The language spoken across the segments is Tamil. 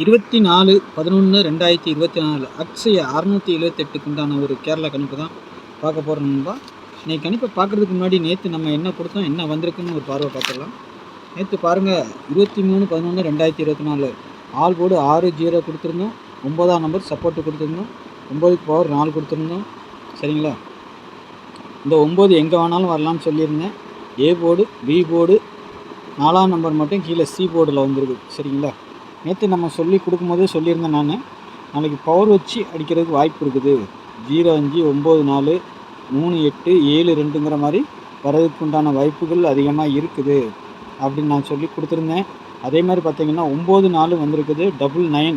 24/11/2024 அக்ஷய 678க்கு உண்டான ஒரு கேரளா கணிப்பு தான் பார்க்க போகிறோம் நண்பா. இன்றைக்கி கணிப்பை பார்க்குறதுக்கு முன்னாடி நேற்று நம்ம என்ன கொடுத்தோம், என்ன வந்திருக்குன்னு ஒரு பார்வை பார்த்துடலாம். நேற்று பாருங்கள், 23/11/2024 ஆல் போர்டு 6-0 கொடுத்துருந்தோம். 9ஆம் நம்பர் சப்போர்ட்டு கொடுத்துருந்தோம். 9க்கு பவர் 4 கொடுத்துருந்தோம். சரிங்களா, இந்த 9 எங்கே வேணாலும் வரலாம்னு சொல்லியிருந்தேன். ஏ போர்டு, பி போர்டு, 4ஆம் நம்பர் மட்டும் கீழே சி போர்டில் வந்துருக்கு. சரிங்களா, நேற்று நம்ம சொல்லி கொடுக்கும்போதே சொல்லியிருந்தேன் நான், நாளைக்கு பவர் வச்சு அடிக்கிறதுக்கு வாய்ப்பு இருக்குது. 0-5, 9-4, 3-8, 7-2ங்கிற மாதிரி வர்றதுக்கு உண்டான வாய்ப்புகள் அதிகமாக இருக்குது அப்படின்னு நான் சொல்லி கொடுத்துருந்தேன். அதே மாதிரி பார்த்திங்கன்னா 9-4 வந்திருக்குது. 99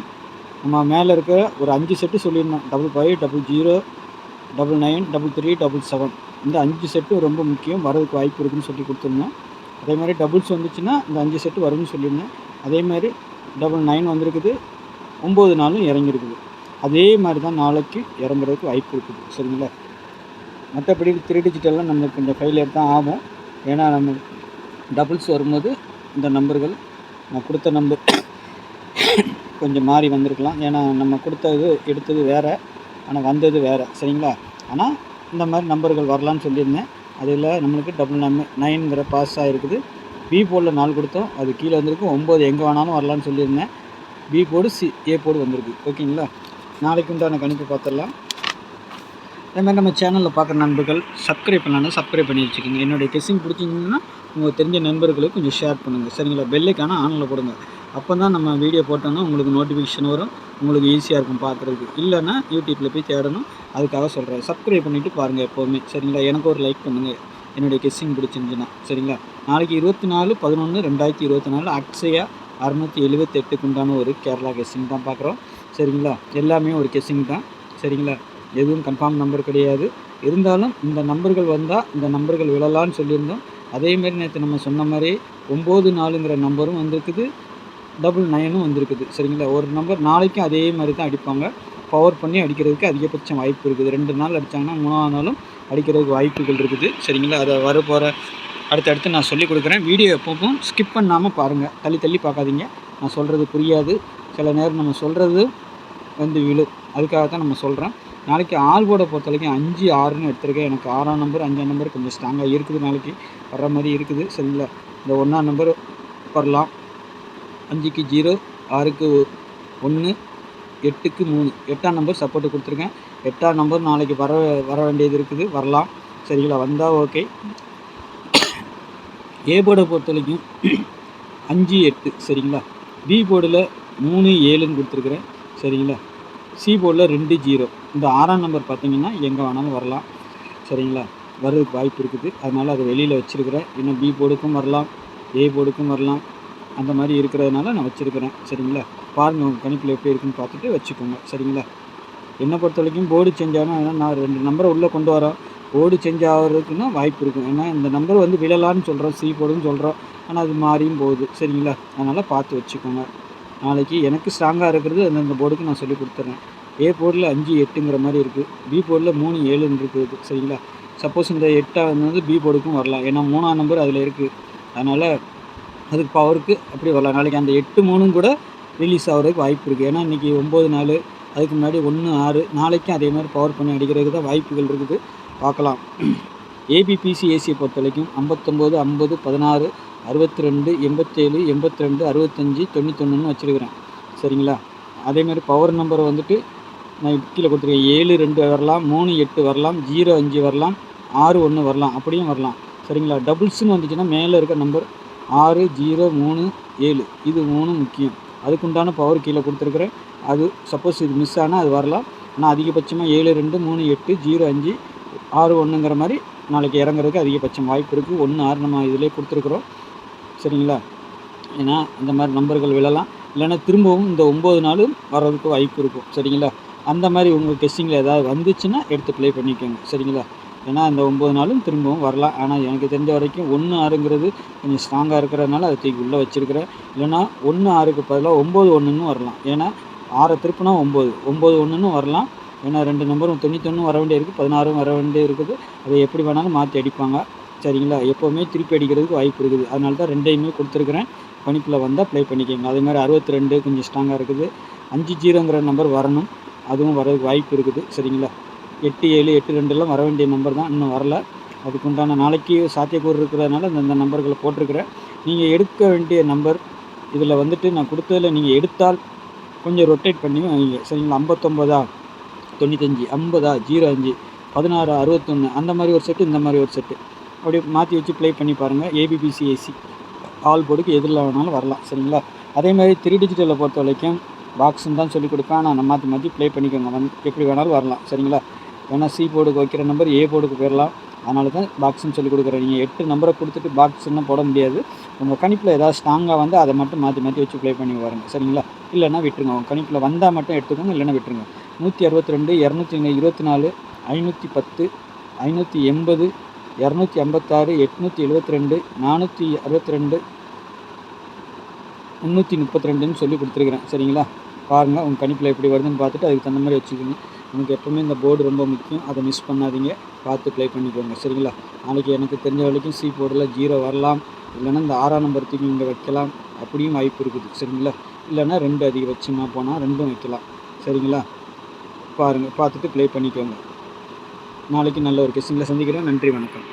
நம்ம மேலே இருக்க ஒரு 5 செட்டு சொல்லியிருந்தோம். 55, 00, 99, 33, 77 இந்த 5 செட்டு ரொம்ப முக்கியம், வர்றதுக்கு வாய்ப்பு இருக்குதுன்னு சொல்லி கொடுத்துருந்தோம். அதே மாதிரி டபுள்ஸ் வந்துச்சுன்னா இந்த 5 செட்டு வரும்னு சொல்லியிருந்தேன். அதே மாதிரி 99 வந்திருக்குது. 9-4 இறங்கியிருக்குது. அதே மாதிரி தான் நாளைக்கு இறங்குறதுக்கு வாய்ப்பு இருக்குது. சரிங்களா, மற்றபடி 3 டிஜிட்டெல்லாம் நம்மளுக்கு கொஞ்சம் ஃபெயிலியர் தான் ஆகும். ஏன்னா நம்ம டபுள்ஸ் வரும்போது இந்த நம்பர்கள் நான் கொடுத்த நம்பர் கொஞ்சம் மாறி வந்திருக்கலாம். ஏன்னா நம்ம கொடுத்தது எடுத்தது வேறு, ஆனால் வந்தது வேறு. சரிங்களா, ஆனால் இந்த மாதிரி நம்பர்கள் வரலான்னு சொல்லியிருந்தேன். அதில் நம்மளுக்கு 9 பாஸ் ஆகிருக்குது. பி போர்டில் 4 கொடுத்தோம், அது கீழே வந்திருக்கு. 9 எங்கே வேணாலும் வரலான்னு சொல்லியிருந்தேன். பி போர்டு, ஏ போர்டு வந்திருக்கு. ஓகேங்களா, நாளைக்கு உண்டான கணிப்பு பார்த்துடலாம். அதேமாதிரி நம்ம சேனலில் பார்க்குற நண்பர்கள் சப்ஸ்கிரைப் பண்ணலாம், சப்ஸ்கிரைப் பண்ணி வச்சுக்கோங்க. என்னுடைய கெஸ்ஸிங் பிடிச்சிங்கன்னா உங்களுக்கு தெரிஞ்ச நண்பர்களுக்கு கொஞ்சம் ஷேர் பண்ணுங்கள். சரிங்களா, பெல்லைக்கான ஆனில் போடுங்க. அப்போ தான் நம்ம வீடியோ போட்டோன்னா உங்களுக்கு நோட்டிஃபிகேஷன் வரும், உங்களுக்கு ஈஸியாக இருக்கும் பார்க்குறதுக்கு. இல்லைன்னா யூடியூப்பில் போய் தேடணும், அதுக்காக சொல்கிறேன். சப்ஸ்கிரைப் பண்ணிவிட்டு பாருங்கள் எப்போவுமே. சரிங்களா, எனக்கு ஒரு லைக் பண்ணுங்கள் என்னுடைய கெஸ்ஸிங் பிடிச்சிருந்துச்சுன்னா. சரிங்களா, நாளைக்கு 24/11/2024 அக்ஷயா 678க்கு உண்டான ஒரு கேரளா கெஸ்ஸிங் தான் பார்க்குறோம். சரிங்களா, எல்லாமே ஒரு கெஸ்ஸிங் தான். சரிங்களா, எதுவும் கன்ஃபார்ம் நம்பர் கிடையாது. இருந்தாலும் இந்த நம்பர்கள் வந்தால் இந்த நம்பர்கள் விழலான்னு சொல்லியிருந்தோம். அதேமாரி நேற்று நம்ம சொன்ன மாதிரி 9-4ங்கிற நம்பரும் வந்திருக்குது, 99ம் வந்திருக்குது. சரிங்களா, ஒரு நம்பர் நாளைக்கும் அதே மாதிரி தான் அடிப்பாங்க. பவர் பண்ணி அடிக்கிறதுக்கு அதிகபட்சம் வாய்ப்பு இருக்குது. 2 நாள் அடித்தாங்கன்னா 3ஆம் நாளும் அடிக்கிறதுக்கு வாய்ப்புகள் இருக்குது. சரிங்களா, அதை வரப்போகிற அடுத்தடுத்து நான் சொல்லிக் கொடுக்குறேன். வீடியோ எப்பவும் ஸ்கிப் பண்ணாமல் பாருங்கள், தள்ளி பார்க்காதீங்க. நான் சொல்கிறது புரியாது, சில நேரம் நம்ம சொல்கிறது விழும். அதுக்காக தான் நம்ம சொல்கிறேன். நாளைக்கு ஆல் போர்டை பொறுத்த வரைக்கும் 5-6ன்னு எடுத்துருக்கேன். எனக்கு 6ஆம் நம்பர் 5ஆம் நம்பர் கொஞ்சம் ஸ்ட்ராங்காக இருக்குது, நாளைக்கு வர்ற மாதிரி இருக்குது. சரிங்களா, இந்த 1ஆம் நம்பர் வரலாம். 5க்கு 0, 6க்கு 1, 8க்கு 3, 8ஆம் நம்பர் சப்போர்ட்டு கொடுத்துருக்கேன். 8ஆம் நம்பர் நாளைக்கு வர வேண்டியது இருக்குது, வரலாம். சரிங்களா, வந்தால் ஓகே. ஏ போர்டை பொறுத்த வரைக்கும் 5-8. சரிங்களா, பி போர்டில் 3-7ன்னு கொடுத்துருக்குறேன். சரிங்களா, சி போர்டில் 2-0. இந்த 6ஆம் நம்பர் பார்த்திங்கன்னா எங்கே வேணாலும் வரலாம். சரிங்களா, வர்றதுக்கு வாய்ப்பு இருக்குது. அதனால் அதை வெளியில் வச்சுருக்கிறேன். இன்னும் பி போர்டுக்கும் வரலாம், ஏ போர்டுக்கும் வரலாம். அந்த மாதிரி இருக்கிறதுனால நான் வச்சுருக்கிறேன். சரிங்களா, பாருங்கள் உங்கள் கணிப்பில் எப்படி இருக்குன்னு பார்த்துட்டு வச்சுக்கோங்க. சரிங்களா, என்னை பொறுத்த வரைக்கும் போர்டு சேஞ்ச் ஆனால் நான் 2 நம்பரை உள்ளே கொண்டு வரேன். போர்டு சேஞ்ச் ஆகிறதுக்குன்னா வாய்ப்பு இருக்கும். ஏன்னா இந்த நம்பர் விழலான்னு சொல்கிறோம், சி போர்டுன்னு சொல்கிறோம், ஆனால் அது மாறியும் போகுது. சரிங்களா, அதனால் பார்த்து வச்சுக்கோங்க. நாளைக்கு எனக்கு ஸ்ட்ராங்காக இருக்கிறது அந்தந்த போர்டுக்கு நான் சொல்லி கொடுத்துட்றேன். ஏ போர்டில் 5-8ங்கிற மாதிரி இருக்குது, பி போர்டில் 3-7ன்னு இருக்குது. சரிங்களா, சப்போஸ் இந்த 8 பி போர்டுக்கும் வரலாம். ஏன்னா 3ஆம் நம்பர் அதில் இருக்குது, அதனால் அதுக்கு பவருக்கு அப்படி வரலாம். நாளைக்கு அந்த 8-3 கூட ரிலீஸ் ஆகிறதுக்கு வாய்ப்பு இருக்குது. ஏன்னா இன்றைக்கி 9-4, அதுக்கு முன்னாடி 1-6, நாளைக்கும் அதே மாதிரி பவர் பண்ணி அடிக்கிறதுக்கு தான் வாய்ப்புகள் இருக்குது. பார்க்கலாம். ஏபிபிசி ஏசியை பொறுத்த வரைக்கும் 59, 50, 16, 62, 87, 82, 65, 91ன்னு வச்சுருக்கிறேன். சரிங்களா, அதேமாதிரி பவர் நம்பரை நான் கீழே கொடுத்துருக்கேன். 7-2 வரலாம், 3-8 வரலாம், 0-5 வரலாம், 6-1 வரலாம், அப்படியும் வரலாம். சரிங்களா, டபுள்ஸ்னு வந்துச்சுன்னா மேலே இருக்க நம்பர் 6, 0, 3, 7 இது 3 முக்கியம். அதுக்குண்டான பவர் கீழே கொடுத்துருக்குறேன். அது சப்போஸ் இது மிஸ் ஆனால் அது வரலாம். ஆனால் அதிகபட்சமாக 7-2, 3-8, 0-5, 6-1ங்கிற மாதிரி நாளைக்கு இறங்குறதுக்கு அதிகபட்சம் வாய்ப்பு இருக்குது. 1-6 நம்ம இதிலே கொடுத்துருக்குறோம். சரிங்களா, ஏன்னா இந்த மாதிரி நம்பர்கள் விழலாம். இல்லைன்னா திரும்பவும் இந்த 9-4 வர்றதுக்கு வாய்ப்பு இருக்கும். சரிங்களா, அந்த மாதிரி உங்கள் கெஸ்ஸிங்கில் ஏதாவது வந்துச்சுன்னா எடுத்து ப்ளே பண்ணிக்கோங்க. சரிங்களா, ஏன்னா இந்த 9-4 திரும்பவும் வரலாம். ஆனால் எனக்கு தெரிஞ்ச வரைக்கும் 1-6ங்கிறது கொஞ்சம் ஸ்ட்ராங்காக இருக்கிறதுனால அதை தூக்கி உள்ளே வச்சுருக்கிறேன். இல்லைனா 1-6க்கு பதிலாக 9-1ன்னு வரலாம். ஏன்னா 6 திருப்பினா 9, 9-1ன்னு வரலாம். ஏன்னா 2 நம்பரும் 91 வர வேண்டிய இருக்குது, 16 வர வேண்டிய இருக்குது. அதை எப்படி வேணாலும் மாற்றி அடிப்பாங்க. சரிங்களா? எப்போவுமே திருப்பி அடிக்கிறதுக்கு வாய்ப்பு இருக்குது. அதனால தான் 2யுமே கொடுத்துருக்குறேன். கணிப்பில் வந்தால் ப்ளே பண்ணிக்கோங்க. அதேமாதிரி 62 கொஞ்சம் ஸ்ட்ராங்காக இருக்குது. 50ங்கிற நம்பர் வரணும். அதுவும் வரதுக்கு வாய்ப்பு இருக்குது. சரிங்களா? 87, 82லாம் வர வேண்டிய நம்பர் தான். இன்னும் வரல. அதுக்குண்டான நாளைக்கு சாத்தியக்கூறு இருக்கிறதுனால இந்த நம்பர்களை போட்டிருக்கிறேன். நீங்கள் எடுக்க வேண்டிய நம்பர் இதில் வந்துட்டு நான் கொடுத்ததில் நீங்கள் எடுத்தால் கொஞ்சம் ரொட்டேட் பண்ணி வைங்க. சரிங்களா? 59, 95, 50, 05, 16, 61 அந்த மாதிரி ஒரு செட்டு, இந்த மாதிரி ஒரு செட்டு அப்படி மாற்றி வச்சு ப்ளே பண்ணி பாருங்கள். ஏபிபிசிஐசி ஆல் போர்டுக்கு எதில் வேணாலும் வரலாம். சரிங்களா? அதேமாதிரி 3 டிஜிட்டலில் பொறுத்த வரைக்கும் பாக்ஸுன்னு தான் சொல்லிக் கொடுப்பேன். நான் மாற்றி மாற்றி ப்ளே பண்ணிக்கோங்க. எப்படி வேணாலும் வரலாம். சரிங்களா? ஏன்னா சி போர்டுக்கு வைக்கிற நம்பர் ஏ போர்டுக்கு போயிடலாம். அதனால தான் பாக்ஸுன்னு சொல்லிக் கொடுக்குறேன். நீங்கள் 8 நம்பரை கொடுத்துட்டு பாக்ஸுன்னு போட முடியாது. உங்கள் கணிப்பில் ஏதாவது ஸ்ட்ராங்காக வந்து அதை மட்டும் மாற்றி மாற்றி வச்சு ப்ளே பண்ணி பாருங்க. சரிங்களா? இல்லைன்னா விட்டுருங்க. உங்கள் கணிப்பில் வந்தால் மட்டும் எடுத்துக்கோங்க, இல்லைன்னா விட்டுருங்க. 162, 224, 510, 580, 256, 872, 462, 332ன்னு சொல்லி கொடுத்துருக்குறேன். சரிங்களா? பாருங்கள் உங்கள் கணிப்பில் எப்படி வருதுன்னு பார்த்துட்டு அதுக்கு தகுந்த மாதிரி வச்சுக்கோங்க. எனக்கு எப்போவுமே இந்த போர்டு ரொம்ப முக்கியம். அதை மிஸ் பண்ணாதீங்க. பார்த்து ப்ளே பண்ணிக்கோங்க. சரிங்களா? நாளைக்கு எனக்கு தெரிஞ்ச வரைக்கும் சி போர்டில் 0 வரலாம். இல்லைன்னா இந்த 6ஆம் நம்பர் தூக்கி இங்கே வைக்கலாம். அப்படியும் வாய்ப்பு இருக்குது. சரிங்களா? இல்லைன்னா 2 அதிகபட்சமாக போனால் 2ம் வைக்கலாம். சரிங்களா? பாருங்கள், பார்த்துட்டு ப்ளே பண்ணிக்கோங்க. நாளைக்கு நல்ல ஒரு கெஸ்டிங்கில் சந்திக்கிறேன். நன்றி, வணக்கம்.